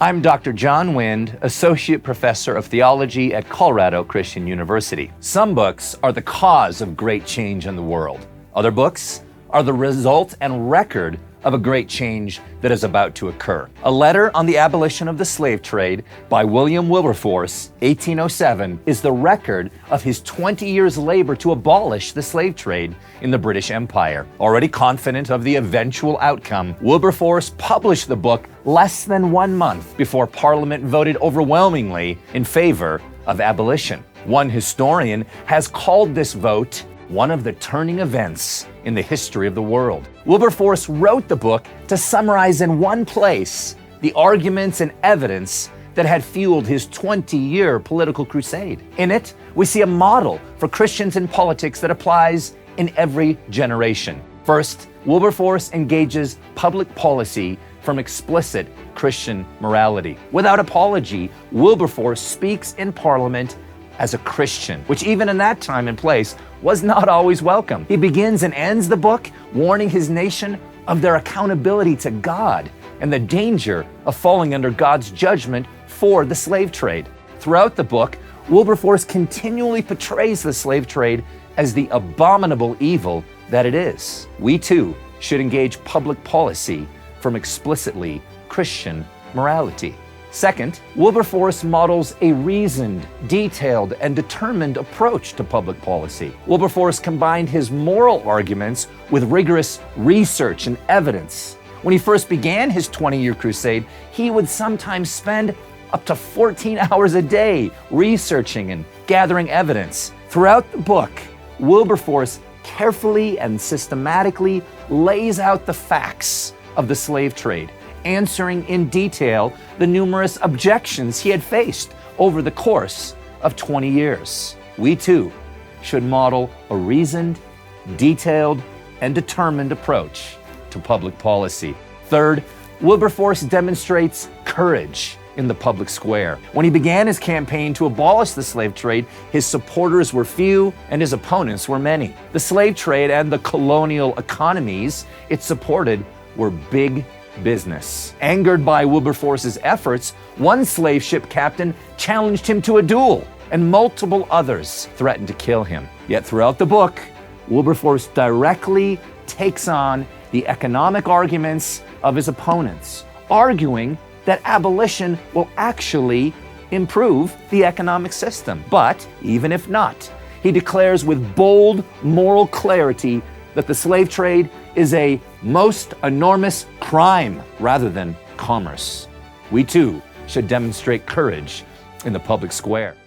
I'm Dr. John Wind, Associate Professor of Theology at Colorado Christian University. Some books are the cause of great change in the world. Other books are the result and record of a great change that is about to occur. A Letter on the Abolition of the Slave Trade by William Wilberforce, 1807, is the record of his 20 years' labor to abolish the slave trade in the British Empire. Already confident of the eventual outcome, Wilberforce published the book less than 1 month before Parliament voted overwhelmingly in favor of abolition. One historian has called this vote one of the turning events in the history of the world. Wilberforce wrote the book to summarize in one place the arguments and evidence that had fueled his 20-year political crusade. In it, we see a model for Christians in politics that applies in every generation. First, Wilberforce engages public policy from explicit Christian morality. Without apology, Wilberforce speaks in Parliament as a Christian, which even in that time and place was not always welcome. He begins and ends the book warning his nation of their accountability to God and the danger of falling under God's judgment for the slave trade. Throughout the book, Wilberforce continually portrays the slave trade as the abominable evil that it is. We too should engage public policy from explicitly Christian morality. Second, Wilberforce models a reasoned, detailed, and determined approach to public policy. Wilberforce combined his moral arguments with rigorous research and evidence. When he first began his 20-year crusade, he would sometimes spend up to 14 hours a day researching and gathering evidence. Throughout the book, Wilberforce carefully and systematically lays out the facts of the slave trade, answering in detail the numerous objections he had faced over the course of 20 years. We too should model a reasoned, detailed, and determined approach to public policy. Third, Wilberforce demonstrates courage in the public square. When he began his campaign to abolish the slave trade, his supporters were few and his opponents were many. The slave trade and the colonial economies it supported were big business. Angered by Wilberforce's efforts, one slave ship captain challenged him to a duel, and multiple others threatened to kill him. Yet throughout the book, Wilberforce directly takes on the economic arguments of his opponents, arguing that abolition will actually improve the economic system. But even if not, he declares with bold moral clarity that the slave trade is a most enormous crime rather than commerce. We too should demonstrate courage in the public square.